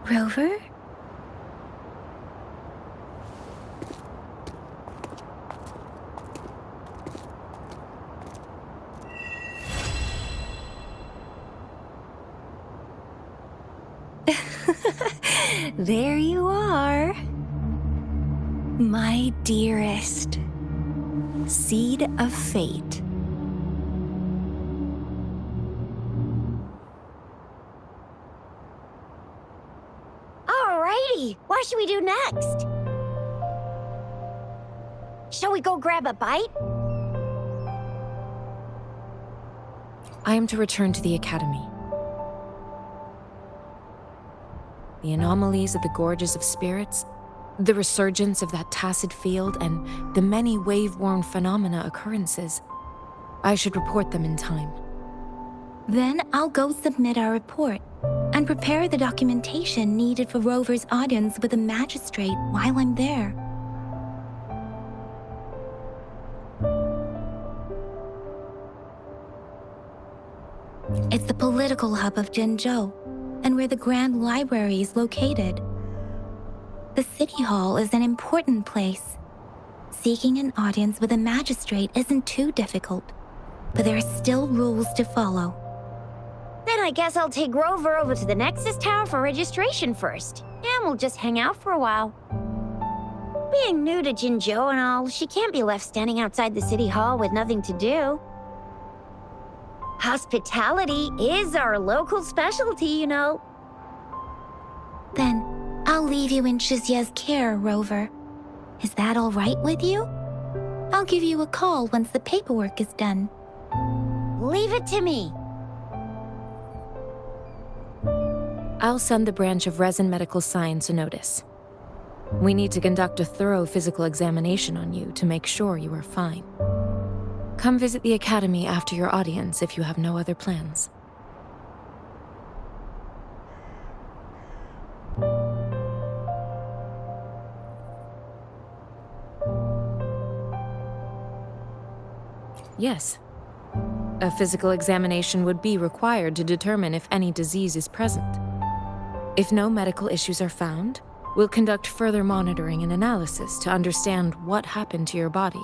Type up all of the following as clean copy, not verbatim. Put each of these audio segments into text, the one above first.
Rover? There you are. My dearest. Seed of fate. Alrighty, what should we do next? Shall we go grab a bite? I am to return to the Academy. The anomalies of the Gorges of Spirits, the resurgence of that tacit field, and the many wave-worn phenomena occurrences. I should report them in time. Then I'll go submit our report and prepare the documentation needed for Rover's audience with the magistrate while I'm there. It's the political hub of Jinzhou, and where the Grand Library is located. The City Hall is an important place. Seeking an audience with a magistrate isn't too difficult, but there are still rules to follow. Then I guess I'll take Rover over to the Nexus Tower for registration first, and we'll just hang out for a while. Being new to Jinzhou and all, she can't be left standing outside the City Hall with nothing to do. Hospitality is our local specialty, you know. Then, I'll leave you in Shizia's care, Rover. Is that all right with you? I'll give you a call once the paperwork is done. Leave it to me. I'll send the branch of Resin Medical Science a notice. We need to conduct a thorough physical examination on you to make sure you are fine. Come visit the Academy after your audience if you have no other plans. Yes. A physical examination would be required to determine if any disease is present. If no medical issues are found, we'll conduct further monitoring and analysis to understand what happened to your body.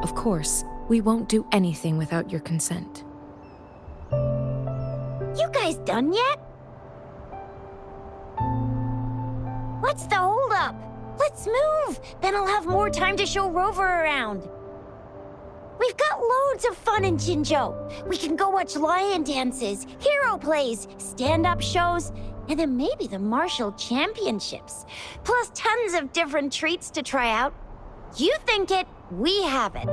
Of course, we won't do anything without your consent. You guys done yet? What's the holdup? Let's move! Then I'll have more time to show Rover around. We've got loads of fun in Jinzhou. We can go watch lion dances, hero plays, stand-up shows, and then maybe the martial championships. Plus tons of different treats to try out. You think it, we have it.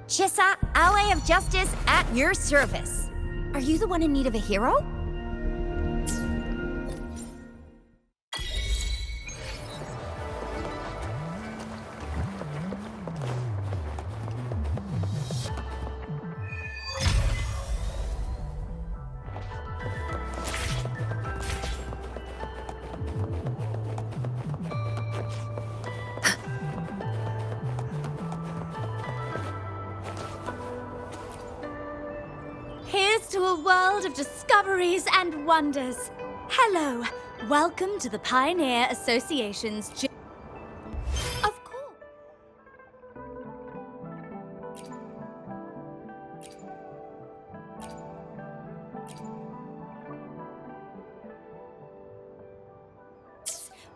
Chisa, ally of justice at your service. Are you the one in need of a hero? To a world of discoveries and wonders. Hello, welcome to the Pioneer Association's Of course.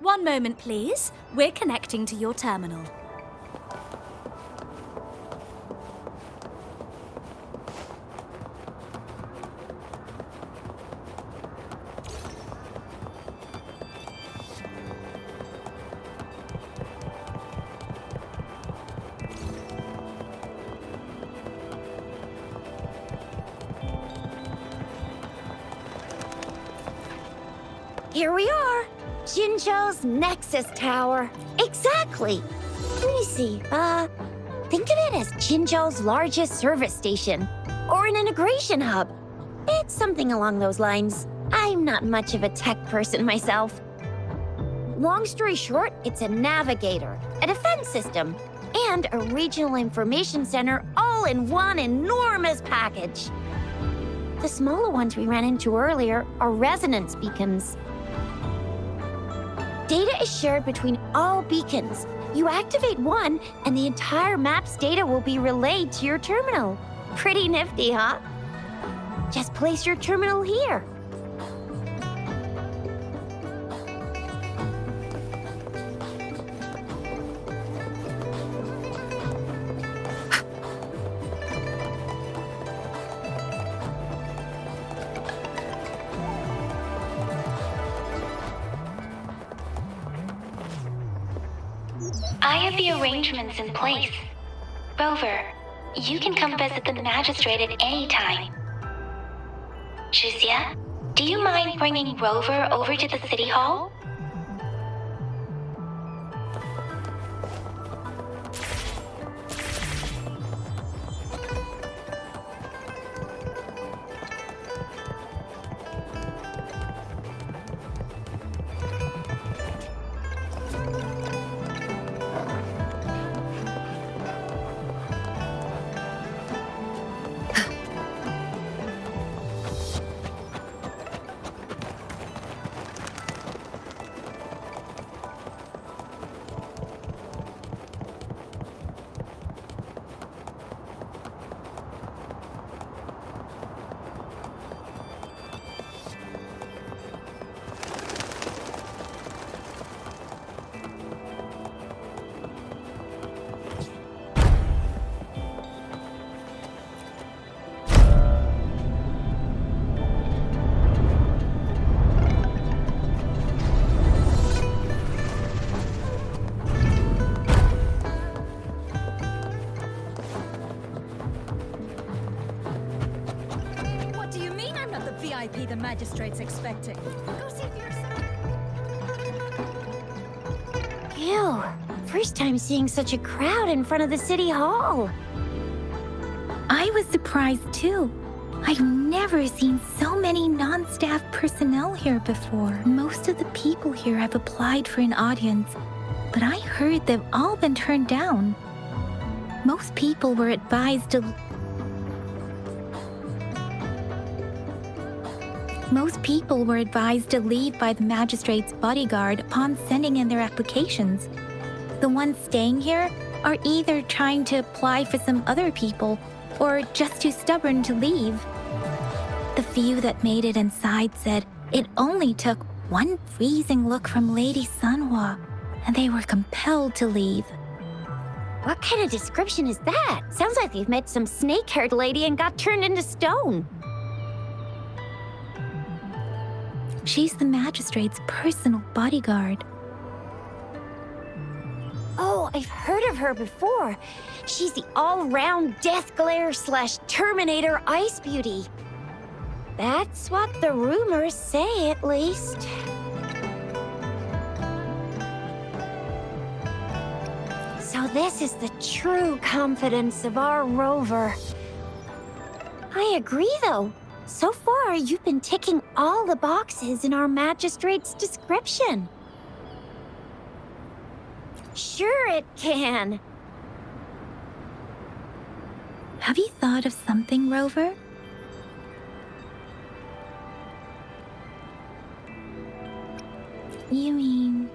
One moment, please. We're connecting to your terminal. Here we are. Jinzhou's Nexus Tower. Exactly. Let me see. Think of it as Jinzhou's largest service station. Or an integration hub. It's something along those lines. I'm not much of a tech person myself. Long story short, it's a navigator, a defense system, and a regional information center all in one enormous package. The smaller ones we ran into earlier are resonance beacons. Data is shared between all beacons. You activate one, and the entire map's data will be relayed to your terminal. Pretty nifty, huh? Just place your terminal here. I have the arrangements in place. Rover, you can come visit the magistrate at any time. Shuzia, do you mind bringing Rover over to the city hall? VIP the magistrate's expecting. Go see for yourself. Ew. First time seeing such a crowd in front of the city hall. I was surprised too. I've never seen so many non-staff personnel here before. Most of the people here have applied for an audience, but I heard they've all been turned down. Most people were advised to leave by the magistrate's bodyguard upon sending in their applications. The ones staying here are either trying to apply for some other people or just too stubborn to leave. The few that made it inside said it only took one freezing look from Lady Sunhua, and they were compelled to leave. What kind of description is that? Sounds like they've met some snake-haired lady and got turned into stone. She's the magistrate's personal bodyguard. Oh, I've heard of her before. She's the all-round Death Glare / Terminator Ice Beauty. That's what the rumors say, at least. So this is the true confidence of our rover. I agree, though. So far, you've been ticking all the boxes in our magistrate's description. Sure it can. Have you thought of something, Rover? You mean...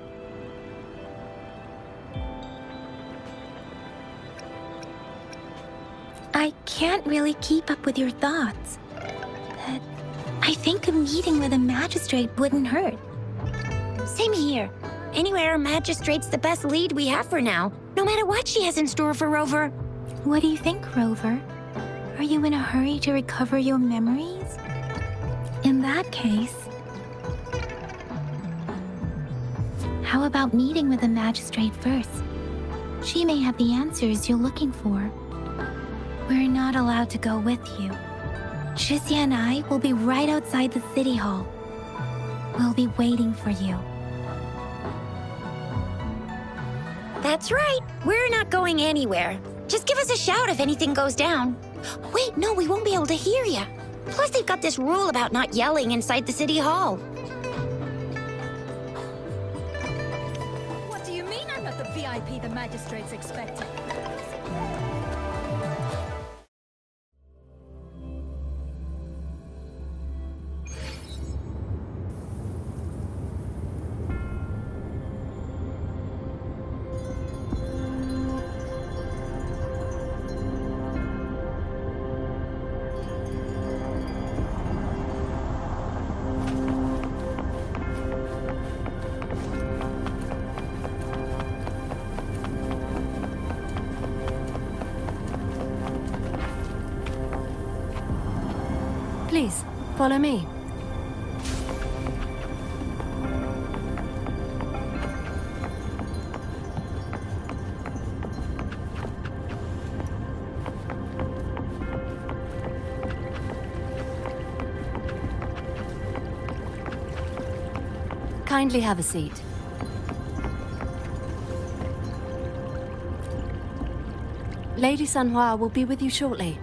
I can't really keep up with your thoughts. But I think a meeting with a magistrate wouldn't hurt. Same here. Anyway, our magistrate's the best lead we have for now, no matter what she has in store for Rover. What do you think, Rover? Are you in a hurry to recover your memories? In that case, how about meeting with the magistrate first? She may have the answers you're looking for. We're not allowed to go with you. Shizia and I will be right outside the city hall. will be waiting for you. That's right. We're not going anywhere. Just give us a shout if anything goes down. Wait, no, we won't be able to hear you. Plus, they've got this rule about not yelling inside the city hall. What do you mean I'm not the VIP the magistrates expected? Please, follow me. Kindly have a seat. Lady Sanhua will be with you shortly.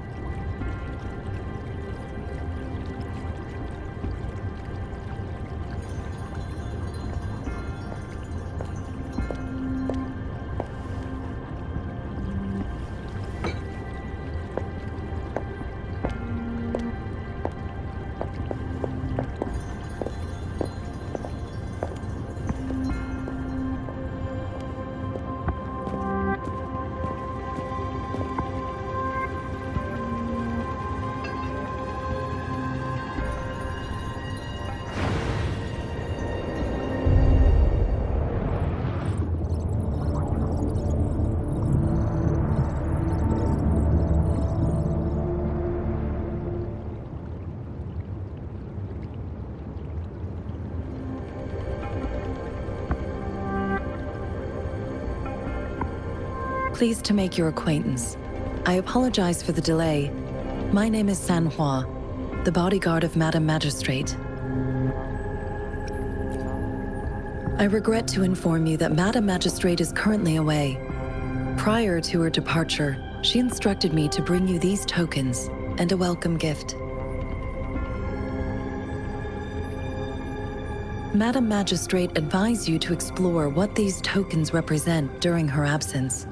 Pleased to make your acquaintance. I apologize for the delay. My name is Sanhua, the bodyguard of Madam Magistrate. I regret to inform you that Madam Magistrate is currently away. Prior to her departure, she instructed me to bring you these tokens and a welcome gift. Madam Magistrate advised you to explore what these tokens represent during her absence.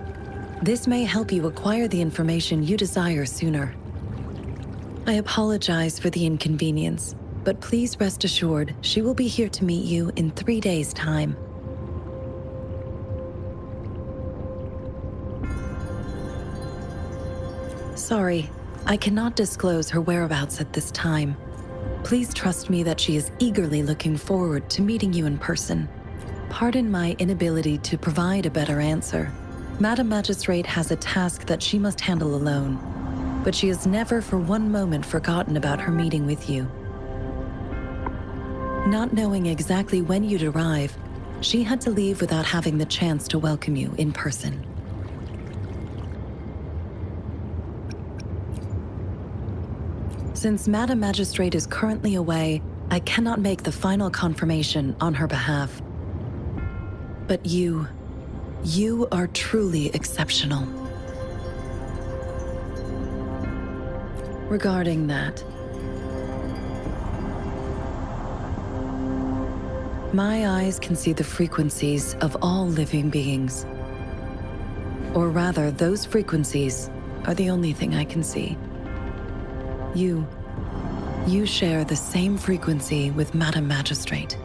This may help you acquire the information you desire sooner. I apologize for the inconvenience, but please rest assured she will be here to meet you in 3 days' time. Sorry, I cannot disclose her whereabouts at this time. Please trust me that she is eagerly looking forward to meeting you in person. Pardon my inability to provide a better answer. Madam Magistrate has a task that she must handle alone, but she has never for one moment forgotten about her meeting with you. Not knowing exactly when you'd arrive, she had to leave without having the chance to welcome you in person. Since Madam Magistrate is currently away, I cannot make the final confirmation on her behalf. But you are truly exceptional. Regarding that, my eyes can see the frequencies of all living beings. Or rather, those frequencies are the only thing I can see. You share the same frequency with Madam Magistrate.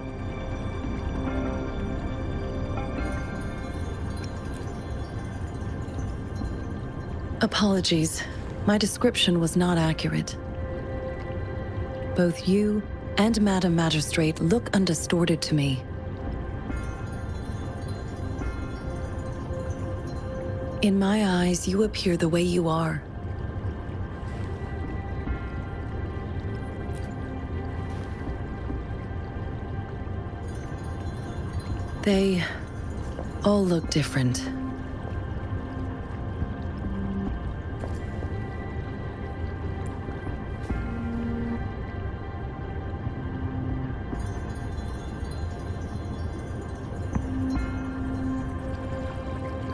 Apologies, my description was not accurate. Both you and Madam Magistrate look undistorted to me. In my eyes, you appear the way you are. They all look different.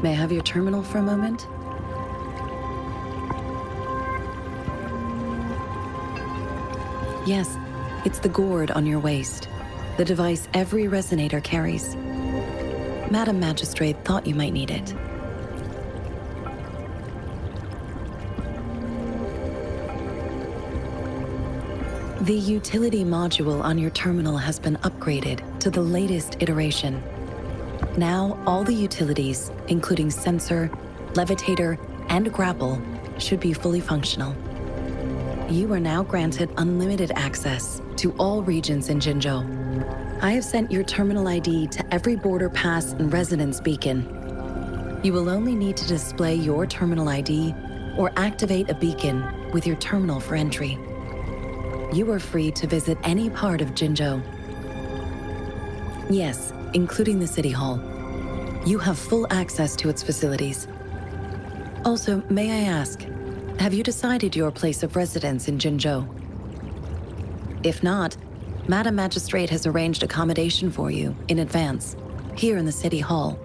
May I have your terminal for a moment? Yes, it's the gourd on your waist, the device every resonator carries. Madam Magistrate thought you might need it. The utility module on your terminal has been upgraded to the latest iteration. Now, all the utilities, including sensor, levitator, and grapple, should be fully functional. You are now granted unlimited access to all regions in Jinzhou. I have sent your terminal ID to every border pass and residence beacon. You will only need to display your terminal ID or activate a beacon with your terminal for entry. You are free to visit any part of Jinzhou. Yes, including the City Hall. You have full access to its facilities. Also, may I ask, have you decided your place of residence in Jinzhou? If not, Madam Magistrate has arranged accommodation for you in advance, here in the City Hall.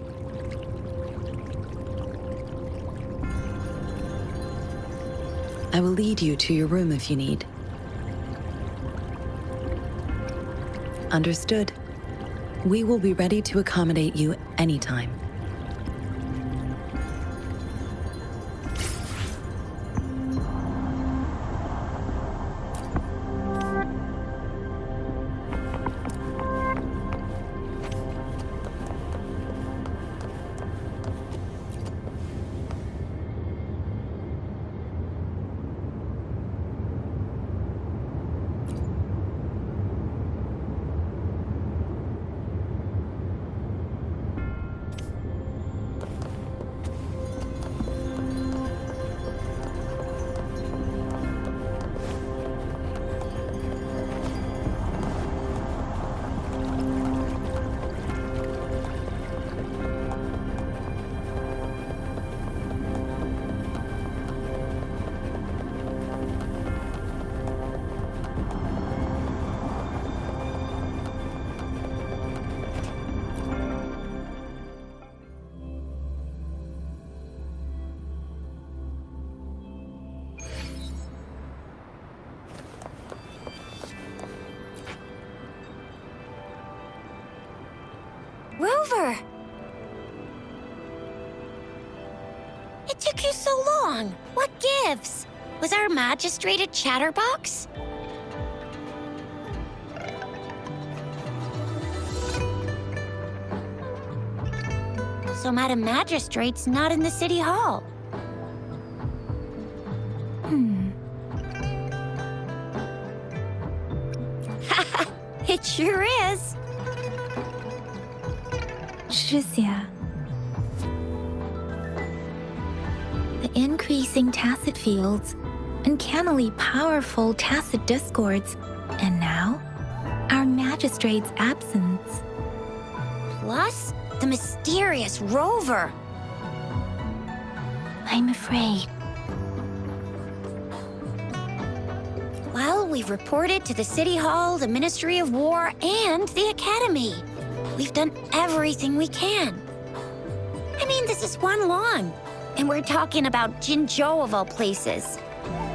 I will lead you to your room if you need. Understood. We will be ready to accommodate you anytime. Rover! It took you so long. What gives? Was our magistrate a chatterbox? So Madam Magistrate's not in the City Hall. It sure is. Shizia. The increasing tacit fields, uncannily powerful tacit discords, and now, our magistrate's absence. Plus, the mysterious Rover. I'm afraid. Well, we've reported to the City Hall, the Ministry of War, and the Academy. We've done everything we can. I mean, this is one long, and we're talking about Jinzhou of all places.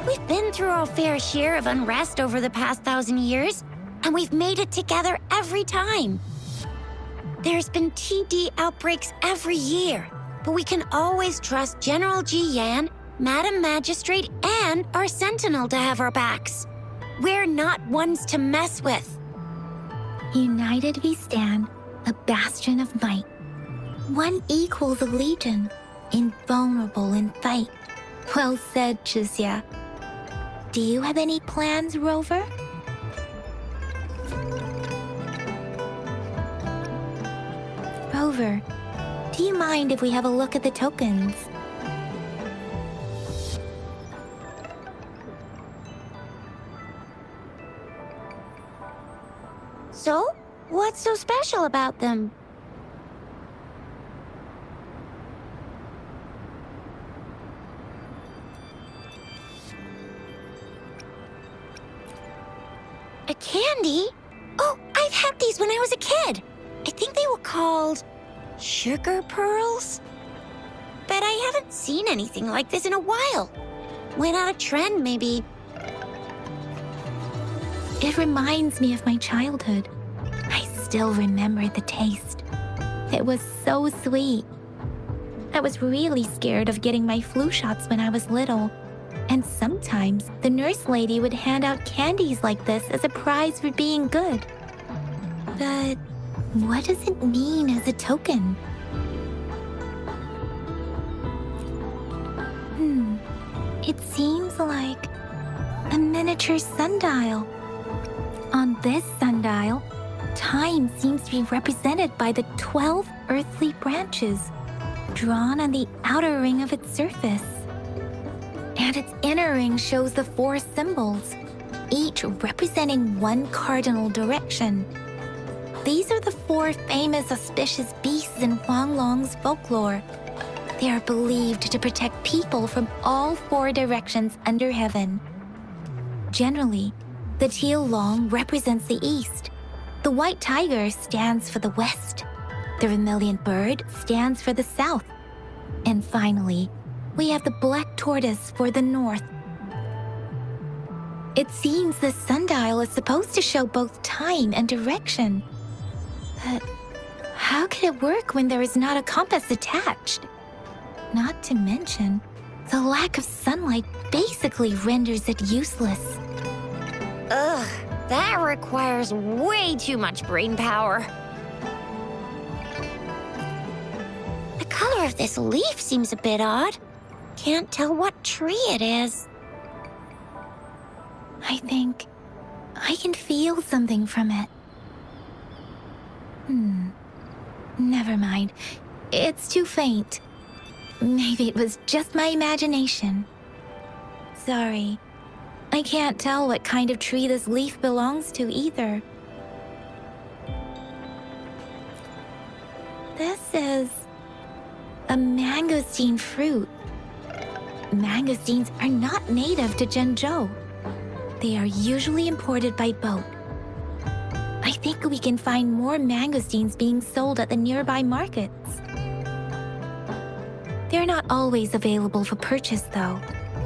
We've been through our fair share of unrest over the past 1,000 years, and we've made it together every time. There's been TD outbreaks every year, but we can always trust General Ji Yan, Madam Magistrate, and our Sentinel to have our backs. We're not ones to mess with. United we stand, a bastion of might. One equals a legion, invulnerable in fight. Well said, Shizia. Do you have any plans, Rover? Rover, do you mind if we have a look at the tokens? So, what's so special about them? A candy? Oh, I've had these when I was a kid. I think they were called sugar pearls? bet I haven't seen anything like this in a while. Went out of trend, maybe. It reminds me of my childhood. I still remember the taste. It was so sweet. I was really scared of getting my flu shots when I was little. And sometimes the nurse lady would hand out candies like this as a prize for being good. But what does it mean as a token? It seems like a miniature sundial. On this sundial, time seems to be represented by the 12 earthly branches drawn on the outer ring of its surface. And its inner ring shows the 4 symbols, each representing one cardinal direction. These are the 4 famous auspicious beasts in Huanglong's folklore. They are believed to protect people from all 4 directions under heaven. Generally, the teal long represents the east. The white tiger stands for the west. The vermilion bird stands for the south. And finally, we have the black tortoise for the north. It seems the sundial is supposed to show both time and direction. But how can it work when there is not a compass attached? Not to mention, the lack of sunlight basically renders it useless. Ugh, that requires way too much brain power. The color of this leaf seems a bit odd. Can't tell what tree it is. I think I can feel something from it. Never mind. It's too faint. Maybe it was just my imagination. Sorry. I can't tell what kind of tree this leaf belongs to either. This is a mangosteen fruit. Mangosteens are not native to Zhengzhou. They are usually imported by boat. I think we can find more mangosteens being sold at the nearby markets. They're not always available for purchase, though.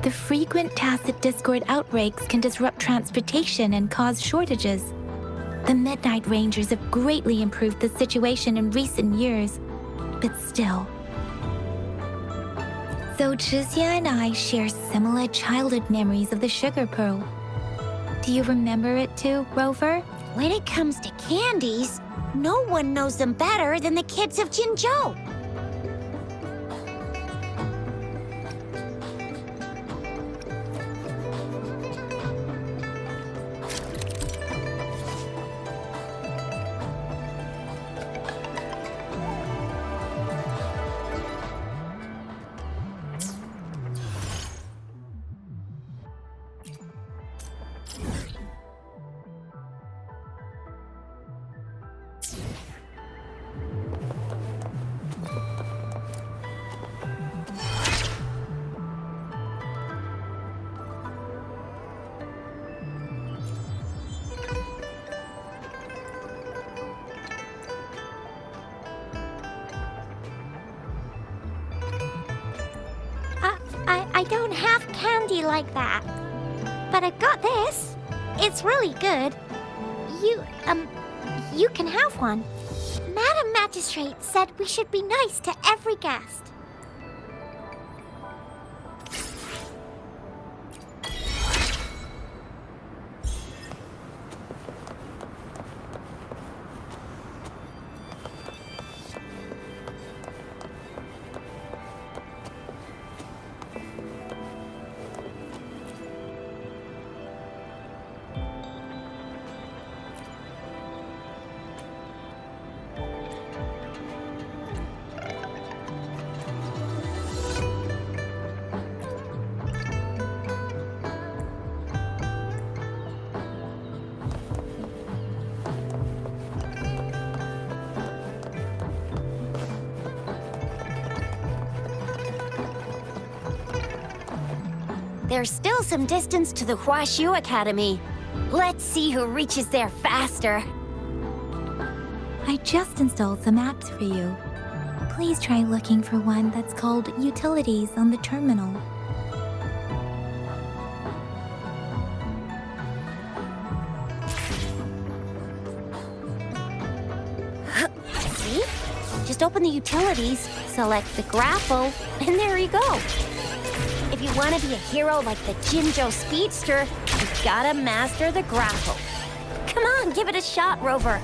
The frequent tacit discord outbreaks can disrupt transportation and cause shortages. The Midnight Rangers have greatly improved the situation in recent years, but still. So Zhixia and I share similar childhood memories of the sugar pearl. Do you remember it too, Rover? When it comes to candies, no one knows them better than the kids of Jinzhou. I don't have candy like that. But I've got this. It's really good. You can have one. Madam Magistrate said we should be nice to every guest. There's still some distance to the Huaxiu Academy. Let's see who reaches there faster. I just installed some apps for you. please try looking for one that's called Utilities on the terminal. See? Just open the utilities, select the grapple, and there you go. If you want to be a hero like the Jinjo Speedster, you gotta master the grapple. Come on, give it a shot, Rover.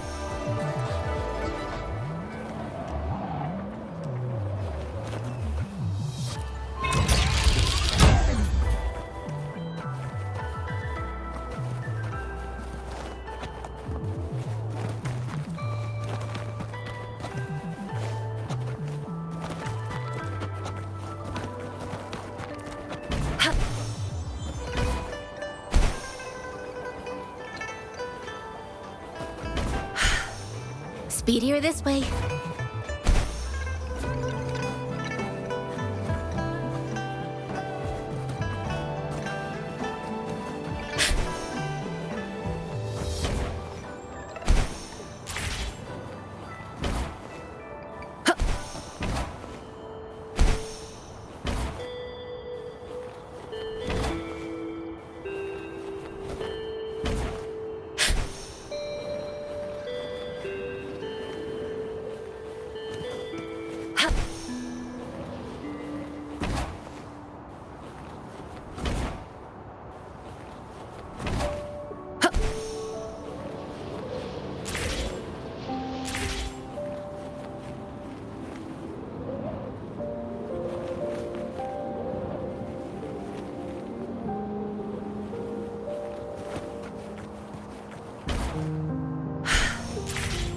Speedier this way.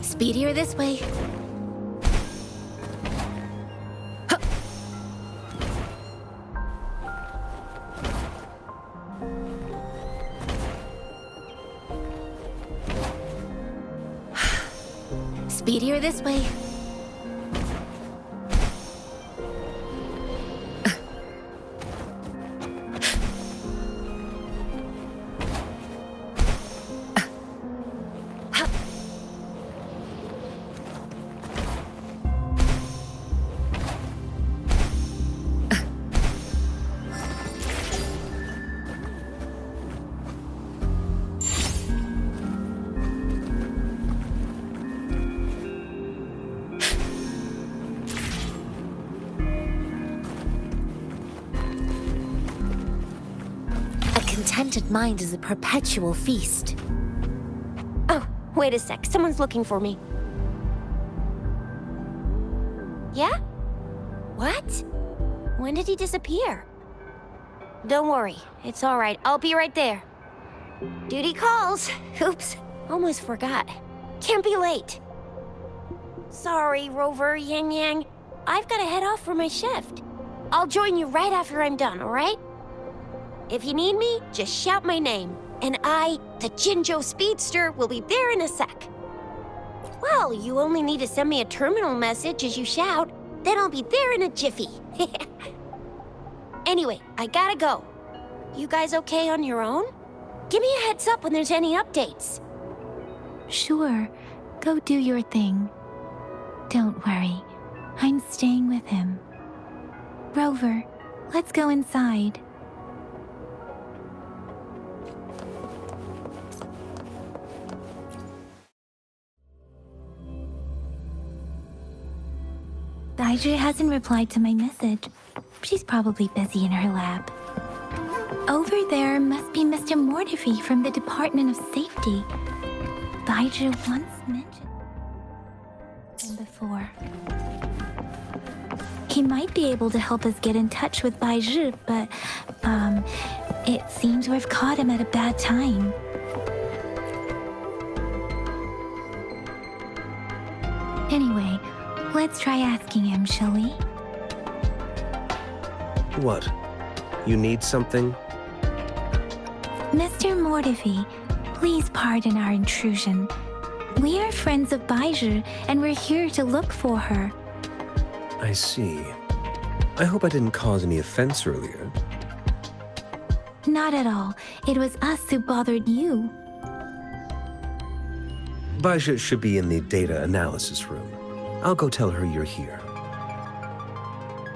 Speedier this way. Speedier this way. Contented mind is a perpetual feast. Oh, wait a sec. Someone's looking for me. Yeah? What? When did he disappear? Don't worry. It's all right. I'll be right there. Duty calls. Oops. Almost forgot. Can't be late. Sorry, Rover, Yang Yang. I've got to head off for my shift. I'll join you right after I'm done, all right? If you need me, just shout my name, and I, the Jinjo Speedster, will be there in a sec. Well, you only need to send me a terminal message as you shout, then I'll be there in a jiffy. Anyway, I gotta go. You guys okay on your own? Give me a heads up when there's any updates. Sure, go do your thing. Don't worry, I'm staying with him. Rover, let's go inside. Daiju hasn't replied to my message. She's probably busy in her lab. Over there must be Mr. Mortifi from the Department of Safety. Daiju once mentioned him before. He might be able to help us get in touch with Baizhi, but, it seems we've caught him at a bad time. Anyway, let's try asking him, shall we? What? You need something? Mr. Mortifi, please pardon our intrusion. We are friends of Baizhi, and we're here to look for her. I see. I hope I didn't cause any offense earlier. Not at all. It was us who bothered you. Baizhi should be in the data analysis room. I'll go tell her you're here.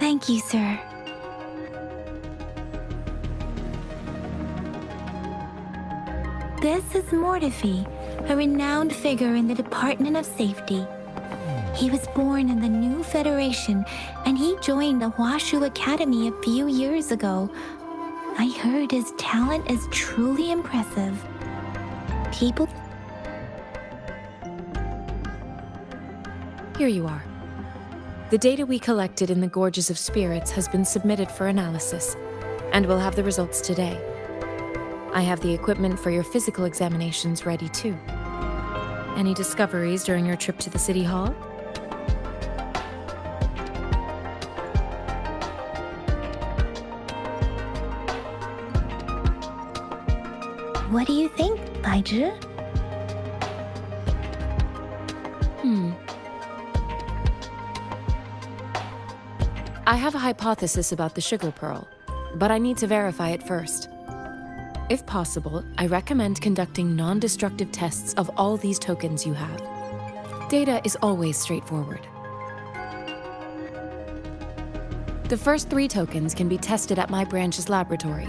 Thank you, sir. This is Mortifi, a renowned figure in the Department of Safety. He was born in the new Federation, and he joined the Washu Academy a few years ago. I heard his talent is truly impressive. People... Here you are. The data we collected in the Gorges of Spirits has been submitted for analysis, and we'll have the results today. I have the equipment for your physical examinations ready too. Any discoveries during your trip to the City Hall? What do you think, Baiju? I have a hypothesis about the sugar pearl, but I need to verify it first. If possible, I recommend conducting non-destructive tests of all these tokens you have. Data is always straightforward. The first 3 tokens can be tested at my branch's laboratory.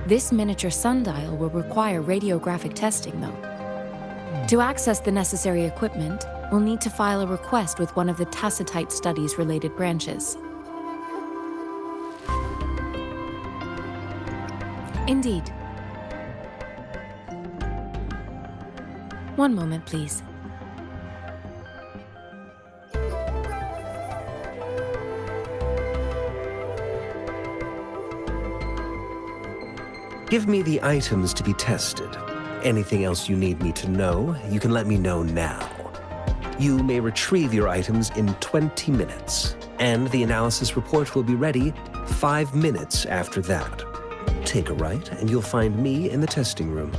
This miniature sundial will require radiographic testing, though. To access the necessary equipment, we'll need to file a request with one of the Tacitite Studies-related branches. Indeed. One moment, please. Give me the items to be tested. Anything else you need me to know, you can let me know now. You may retrieve your items in 20 minutes, and the analysis report will be ready 5 minutes after that. Take a right, and you'll find me in the testing room.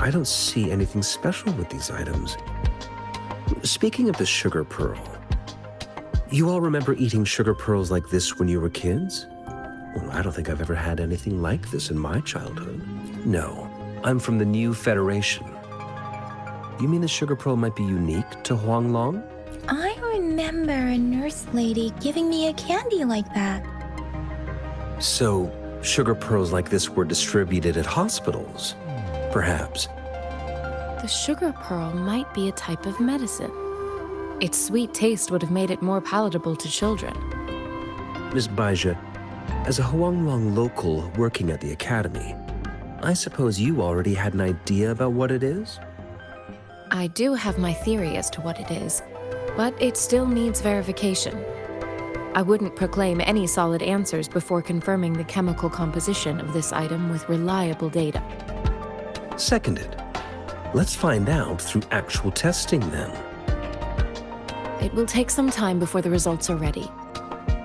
I don't see anything special with these items. Speaking of the sugar pearl, you all remember eating sugar pearls like this when you were kids? Well, I don't think I've ever had anything like this in my childhood. No, I'm from the new Federation. You mean the sugar pearl might be unique to Huanglong? I remember a nurse lady giving me a candy like that. So, sugar pearls like this were distributed at hospitals, perhaps. The sugar pearl might be a type of medicine. Its sweet taste would have made it more palatable to children. Miss Baija, as a Huanglong local working at the academy, I suppose you already had an idea about what it is? I do have my theory as to what it is, but it still needs verification. I wouldn't proclaim any solid answers before confirming the chemical composition of this item with reliable data. Seconded. Let's find out through actual testing then. It will take some time before the results are ready.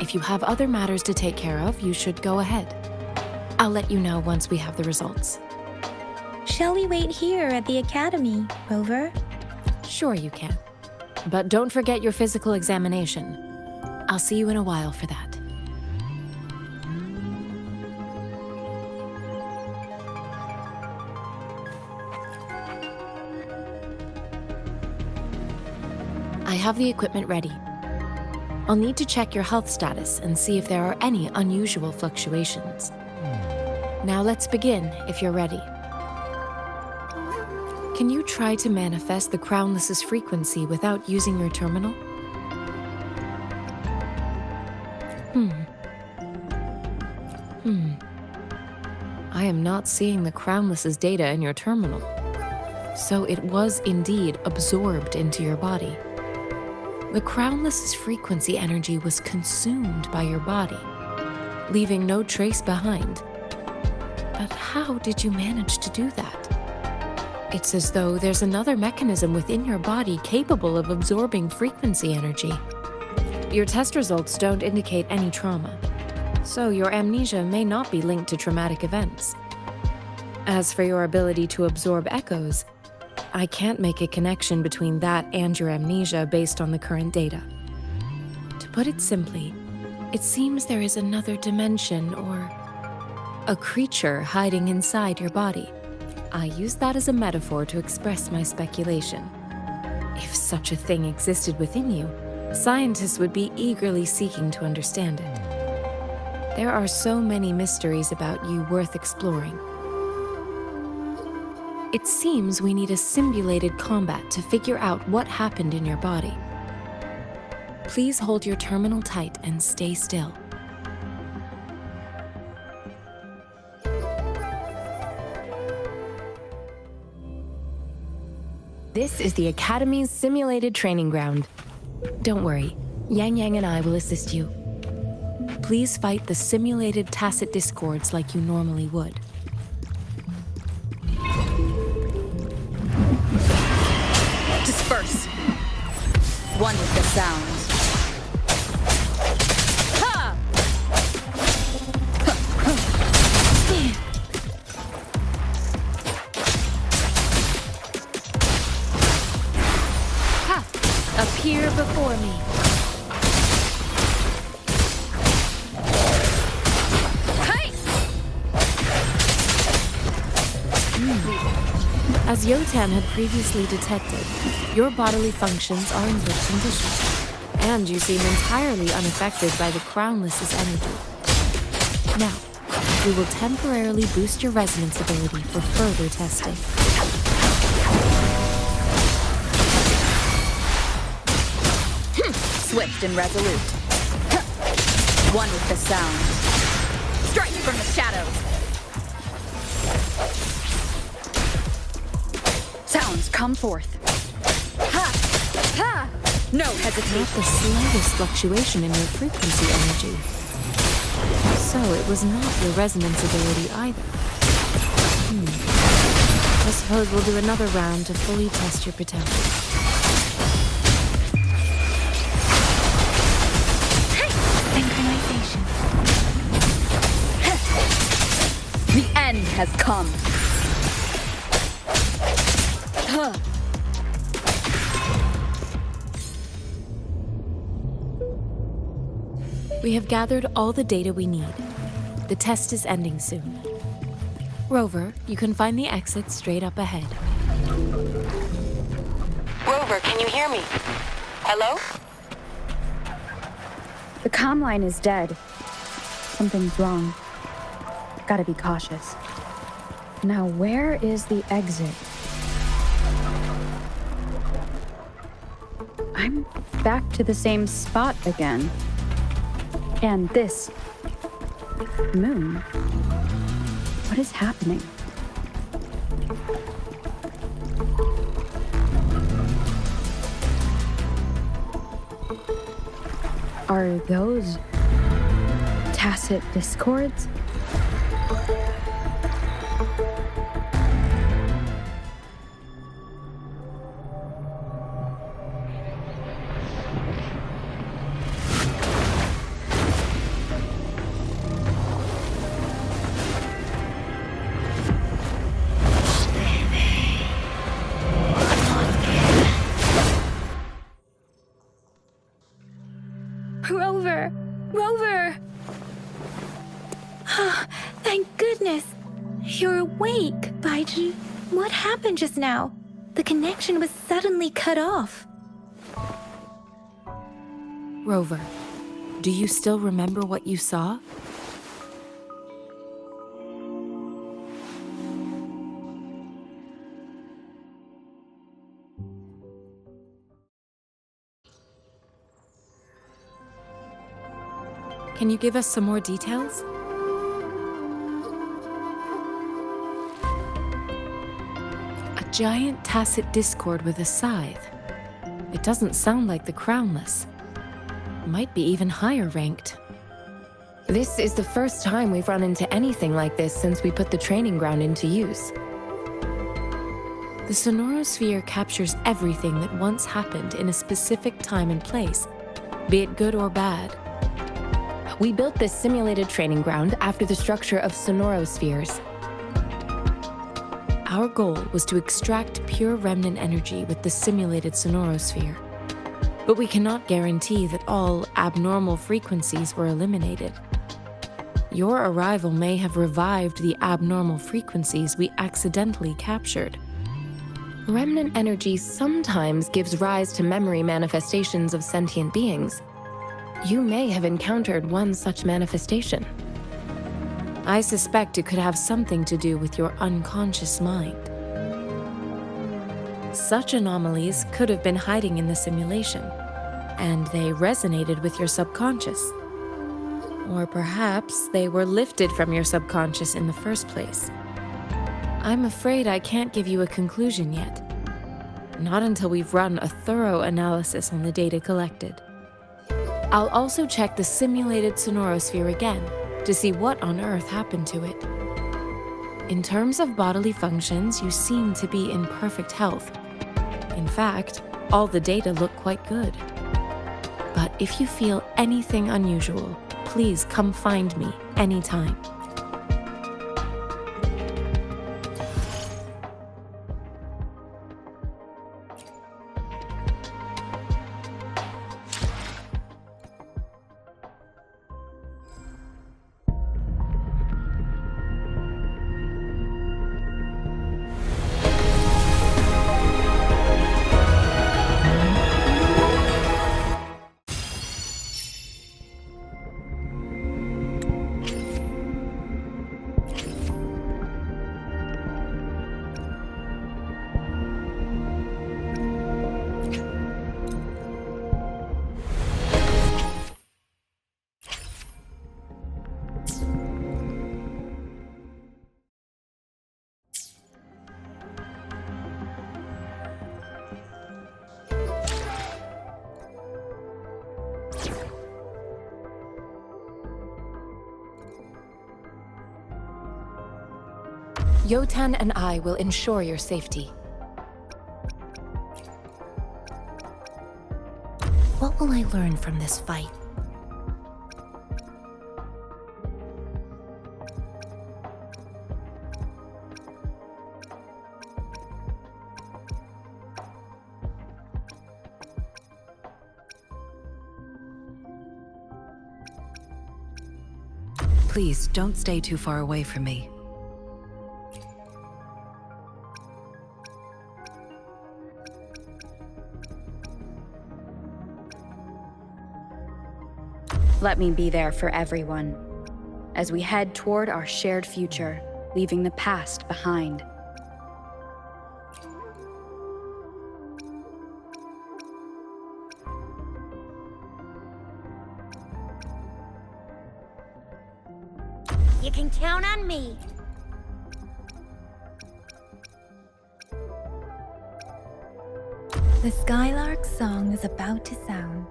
If you have other matters to take care of, you should go ahead. I'll let you know once we have the results. Shall we wait here at the academy, Rover? Sure you can. But don't forget your physical examination. I'll see you in a while for that. I have the equipment ready. I'll need to check your health status and see if there are any unusual fluctuations. Now let's begin, if you're ready. Can you try to manifest the Crownless's frequency without using your terminal? I am not seeing the Crownless's data in your terminal. So it was indeed absorbed into your body. The Crownless's frequency energy was consumed by your body, leaving no trace behind. But how did you manage to do that? It's as though there's another mechanism within your body capable of absorbing frequency energy. Your test results don't indicate any trauma, so your amnesia may not be linked to traumatic events. As for your ability to absorb echoes, I can't make a connection between that and your amnesia based on the current data. To put it simply, it seems there is another dimension or a creature hiding inside your body. I use that as a metaphor to express my speculation. If such a thing existed within you, scientists would be eagerly seeking to understand it. There are so many mysteries about you worth exploring. It seems we need a simulated combat to figure out what happened in your body. Please hold your terminal tight and stay still. This is the Academy's simulated training ground. Don't worry, Yang Yang and I will assist you. Please fight the simulated tacit discords like you normally would. Disperse. One with the sound. Ha! Ha! Appear before me. As Yotan had previously detected, your bodily functions are in good condition, and you seem entirely unaffected by the Crownless's energy. Now, we will temporarily boost your resonance ability for further testing. Swift and resolute. One with the sound. Strike from the shadows. Sounds come forth. Ha! Ha! No hesitation. Not the slightest fluctuation in your frequency energy. So it was not your resonance ability either. I suppose we'll do another round to fully test your potential. Synchronization. The end has come. We have gathered all the data we need. The test is ending soon. Rover, you can find the exit straight up ahead. Rover, can you hear me? Hello? The comm line is dead. Something's wrong. Gotta be cautious. Now, where is the exit? I'm back to the same spot again. And this moon. What is happening? Are those tacit discords? Rover! Rover! Thank goodness! You're awake, Baiji. What happened just now? The connection was suddenly cut off. Rover, do you still remember what you saw? Can you give us some more details? A giant tacit discord with a scythe. It doesn't sound like the Crownless. Might be even higher ranked. This is the first time we've run into anything like this since we put the training ground into use. The sonorosphere captures everything that once happened in a specific time and place, be it good or bad. We built this simulated training ground after the structure of sonorospheres. Our goal was to extract pure remnant energy with the simulated sonorosphere. But we cannot guarantee that all abnormal frequencies were eliminated. Your arrival may have revived the abnormal frequencies we accidentally captured. Remnant energy sometimes gives rise to memory manifestations of sentient beings. You may have encountered one such manifestation. I suspect it could have something to do with your unconscious mind. Such anomalies could have been hiding in the simulation, and they resonated with your subconscious. Or perhaps they were lifted from your subconscious in the first place. I'm afraid I can't give you a conclusion yet. Not until we've run a thorough analysis on the data collected. I'll also check the simulated sonorosphere again to see what on earth happened to it. In terms of bodily functions, you seem to be in perfect health. In fact, all the data look quite good. But if you feel anything unusual, please come find me anytime. Yotan and I will ensure your safety. What will I learn from this fight? Please, don't stay too far away from me. Let me be there for everyone, as we head toward our shared future, leaving the past behind. You can count on me. The Skylark's song is about to sound.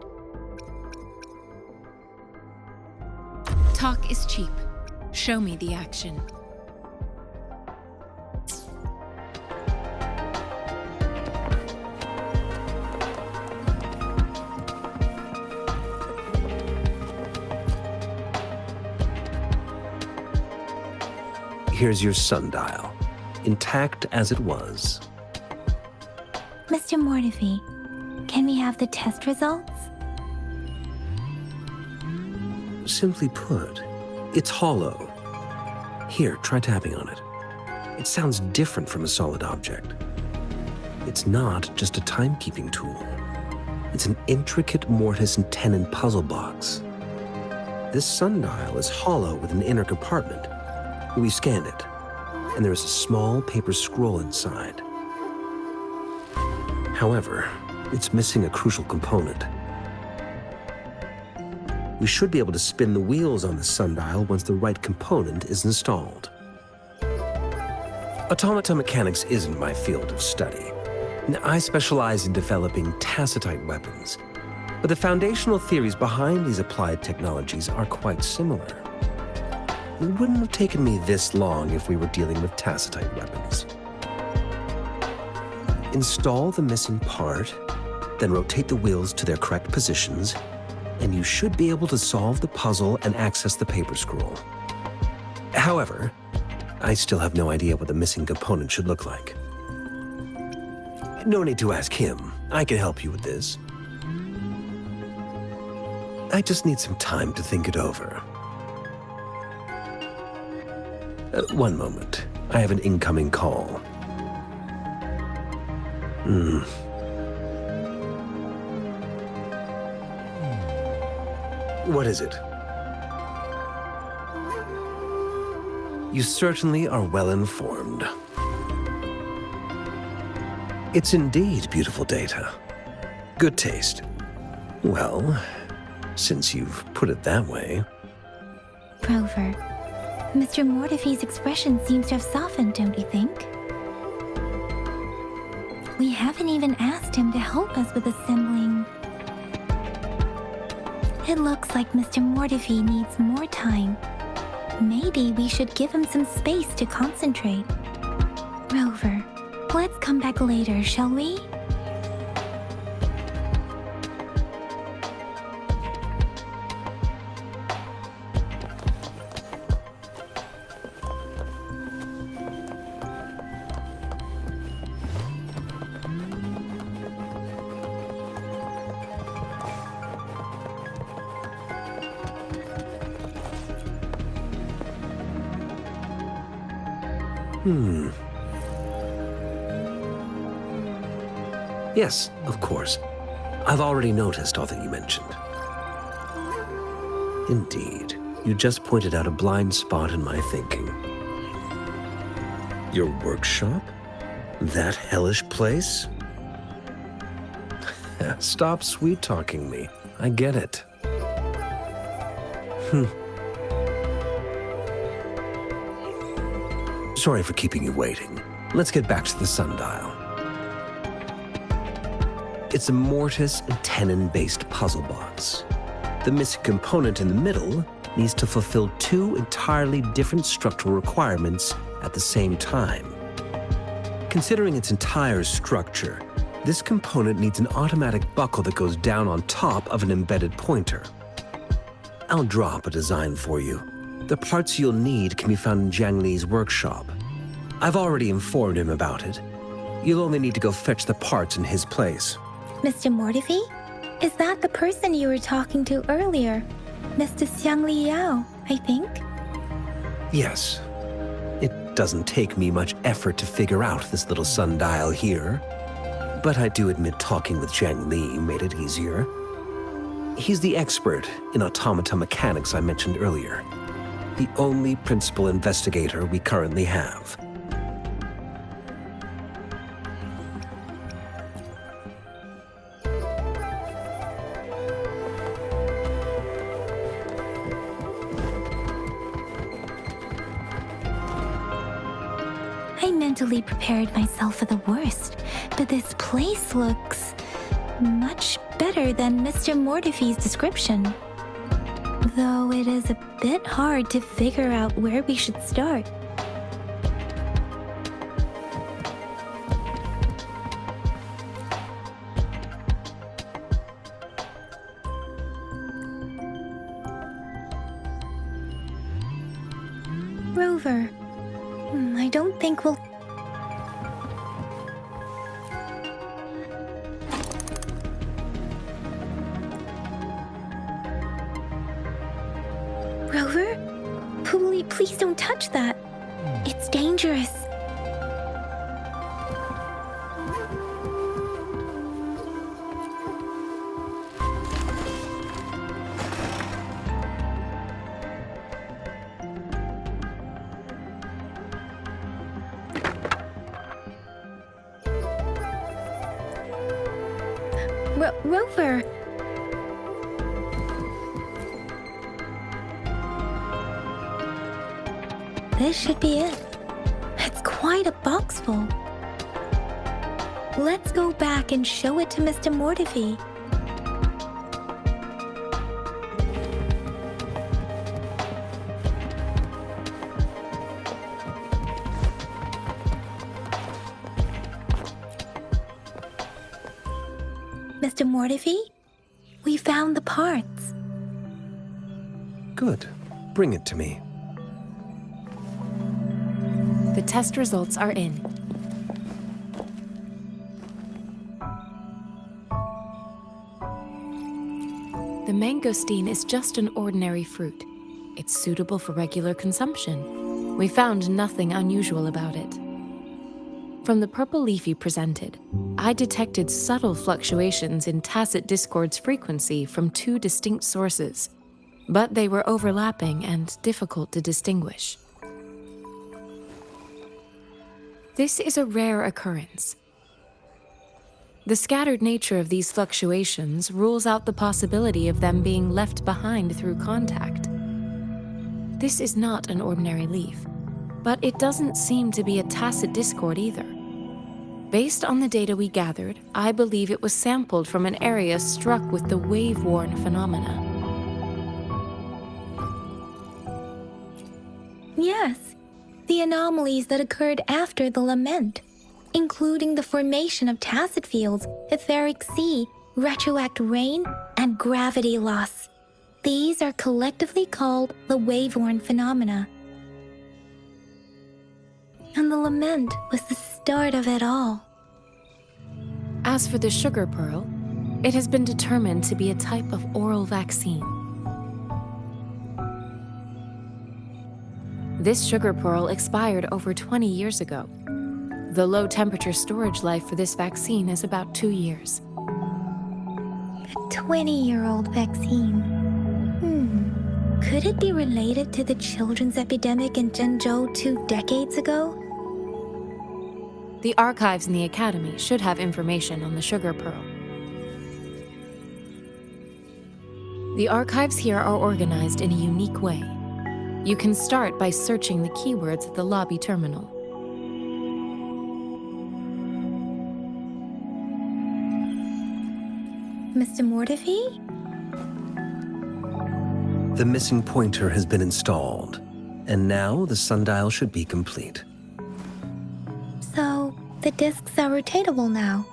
Talk is cheap. Show me the action. Here's your sundial, intact as it was. Mr. Mortefi, can we have the test results? Simply put, it's hollow. Here, try tapping on it. It sounds different from a solid object. It's not just a timekeeping tool. It's an intricate mortise and tenon puzzle box. This sundial is hollow with an inner compartment. We scanned it, and there is a small paper scroll inside. However, it's missing a crucial component. We should be able to spin the wheels on the sundial once the right component is installed. Automata mechanics isn't my field of study. I specialize in developing tacitite weapons, but the foundational theories behind these applied technologies are quite similar. It wouldn't have taken me this long if we were dealing with tacitite weapons. Install the missing part, then rotate the wheels to their correct positions, and you should be able to solve the puzzle and access the paper scroll. However, I still have no idea what the missing component should look like. No need to ask him. I can help you with this. I just need some time to think it over. One moment. I have an incoming call. What is it? You certainly are well informed. It's indeed beautiful data. Good taste. Well, since you've put it that way. Rover, Mr. Mortefi's expression seems to have softened, don't you think? We haven't even asked him to help us with assembling. It looks like Mr. Mortefi needs more time. Maybe we should give him some space to concentrate. Rover, let's come back later, shall we? Yes, of course. I've already noticed all that you mentioned. Indeed, you just pointed out a blind spot in my thinking. Your workshop? That hellish place? Stop sweet-talking me. I get it. Sorry for keeping you waiting. Let's get back to the sundial. It's a mortise and tenon-based puzzle box. The missing component in the middle needs to fulfill two entirely different structural requirements at the same time. Considering its entire structure, this component needs an automatic buckle that goes down on top of an embedded pointer. I'll drop a design for you. The parts you'll need can be found in Jiang Li's workshop. I've already informed him about it. You'll only need to go fetch the parts in his place. Mr. Mortefi? Is that the person you were talking to earlier? Mr. Xiang Liao, I think? Yes. It doesn't take me much effort to figure out this little sundial here. But I do admit talking with Jiang Li made it easier. He's the expert in automata mechanics I mentioned earlier. The only principal investigator we currently have. I mentally prepared myself for the worst, but this place looks much better than Mr. Mortefi's description. Though it is a bit hard to figure out where we should start. Rover, I don't think we'll... Rover? Please don't touch that. It's dangerous. Rover! This should be it. It's quite a box full. Let's go back and show it to Mr. Mortefi. Mr. Mortefi, we found the parts. Good. Bring it to me. The test results are in. The mangosteen is just an ordinary fruit. It's suitable for regular consumption. We found nothing unusual about it. From the purple leaf you presented, I detected subtle fluctuations in tacit discord's frequency from two distinct sources, but they were overlapping and difficult to distinguish. This is a rare occurrence. The scattered nature of these fluctuations rules out the possibility of them being left behind through contact. This is not an ordinary leaf, but it doesn't seem to be a tacit discord either. Based on the data we gathered, I believe it was sampled from an area struck with the wave-worn phenomena. Yes, the anomalies that occurred after the lament, including the formation of tacit fields, etheric sea, retroact rain, and gravity loss. These are collectively called the wave-worn phenomena. And the lament was the start of it all. As for the sugar pearl, it has been determined to be a type of oral vaccine. This sugar pearl expired over 20 years ago. The low-temperature storage life for this vaccine is about 2 years. A 20-year-old vaccine. Could it be related to the children's epidemic in Zhengzhou 2 decades ago? The archives in the Academy should have information on the sugar pearl. The archives here are organized in a unique way. You can start by searching the keywords at the lobby terminal. Mr. Mortefi? The missing pointer has been installed, and now the sundial should be complete. So, the discs are rotatable now.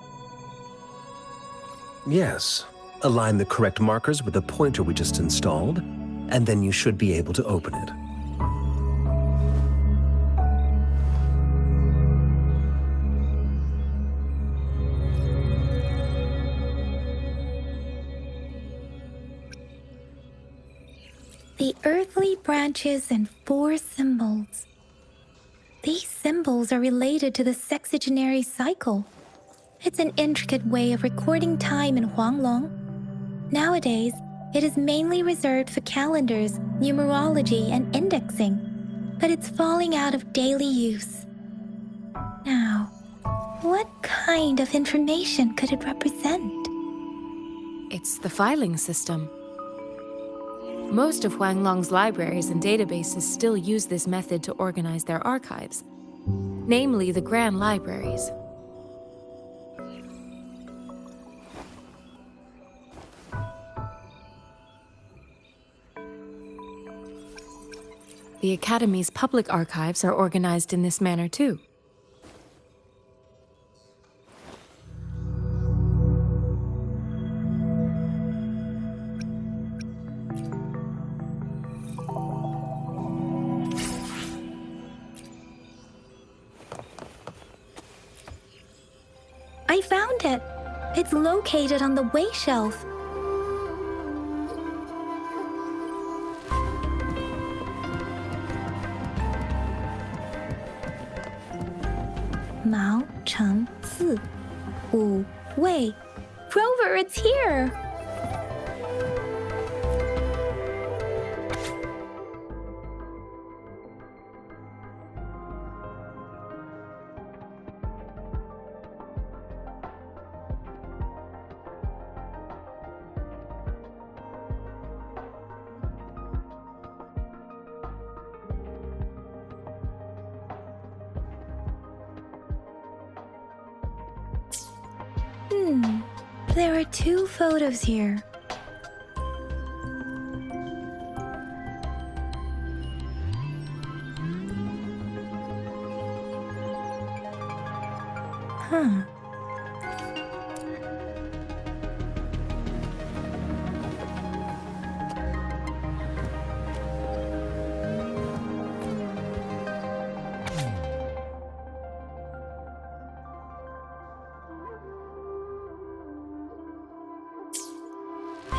Yes. Align the correct markers with the pointer we just installed, and then you should be able to open it. The earthly branches and 4 symbols. These symbols are related to the sexagenary cycle. It's an intricate way of recording time in Huanglong. Nowadays, it is mainly reserved for calendars, numerology, and indexing, but it's falling out of daily use. Now, what kind of information could it represent? It's the filing system. Most of Huanglong's libraries and databases still use this method to organize their archives, namely the Grand Libraries. The Academy's public archives are organized in this manner too. I found it. It's located on the way shelf. Mao Cheng Si, Wu Wei. Rover, it's here! There are 2 photos here. Huh.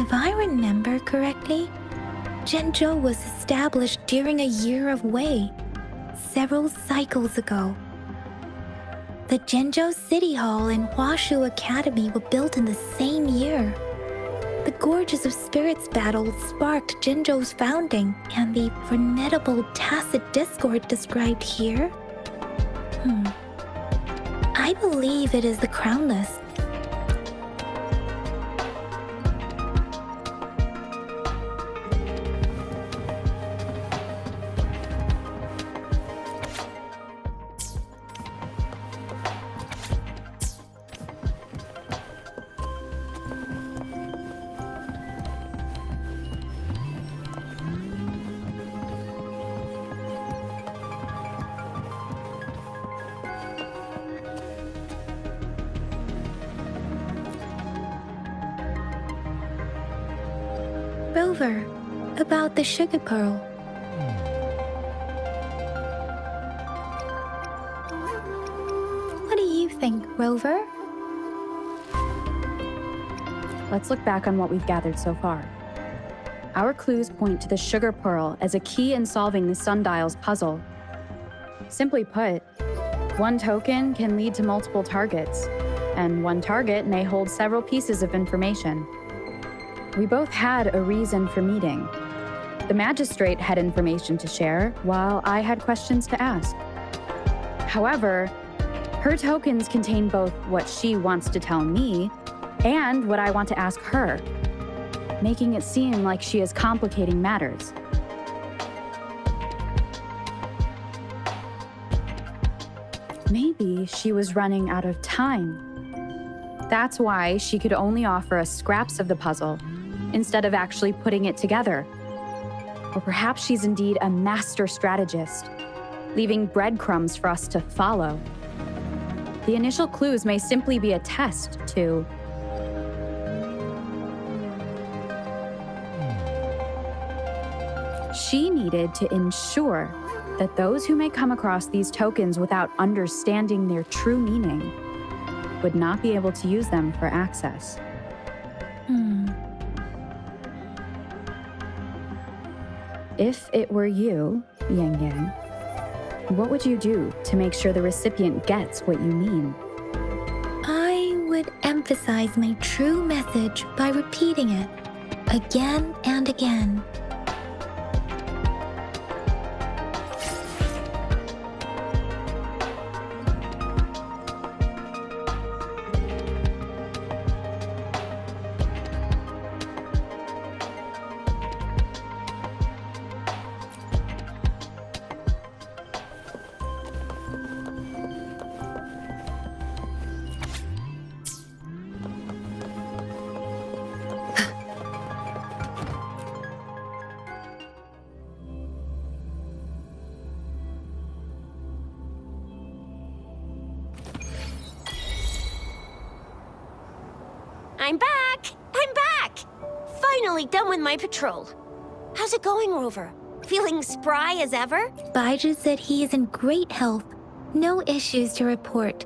If I remember correctly, Zhengzhou was established during a year of Wei, several cycles ago. The Zhengzhou City Hall and Huashu Academy were built in the same year. The Gorges of Spirits battle sparked Zhengzhou's founding, and the formidable tacit discord described here? I believe it is the crownless. Rover, about the sugar pearl. What do you think, Rover? Let's look back on what we've gathered so far. Our clues point to the sugar pearl as a key in solving the sundial's puzzle. Simply put, one token can lead to multiple targets, and one target may hold several pieces of information. We both had a reason for meeting. The magistrate had information to share, while I had questions to ask. However, her tokens contain both what she wants to tell me and what I want to ask her, making it seem like she is complicating matters. Maybe she was running out of time. That's why she could only offer us scraps of the puzzle, instead of actually putting it together. Or perhaps she's indeed a master strategist, leaving breadcrumbs for us to follow. The initial clues may simply be a test to... She needed to ensure that those who may come across these tokens without understanding their true meaning would not be able to use them for access. If it were you, Yang Yang, what would you do to make sure the recipient gets what you mean? I would emphasize my true message by repeating it again and again. I'm back! I'm back! Finally done with my patrol. How's it going, Rover? Feeling spry as ever? Baiju said he is in great health. No issues to report.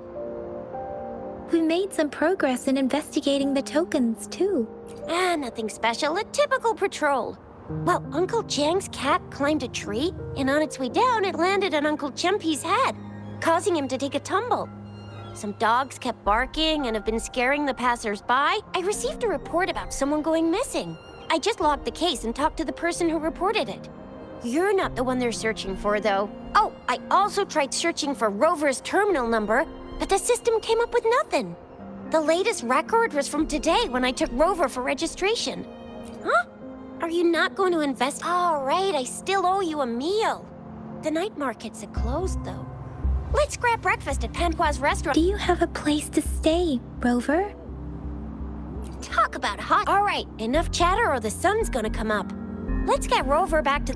We made some progress in investigating the tokens, too. Nothing special. A typical patrol. Well, Uncle Chang's cat climbed a tree, and on its way down, it landed on Uncle Chempi's head, causing him to take a tumble. Some dogs kept barking and have been scaring the passers-by. I received a report about someone going missing. I just logged the case and talked to the person who reported it. You're not the one they're searching for, though. Oh, I also tried searching for Rover's terminal number, but the system came up with nothing. The latest record was from today when I took Rover for registration. Huh? Are you not going to invest? All right, I still owe you a meal. The night markets are closed, though. Let's grab breakfast at Panqua's restaurant. Do you have a place to stay, Rover? Talk about hot. All right, enough chatter or the sun's gonna come up. Let's get Rover back to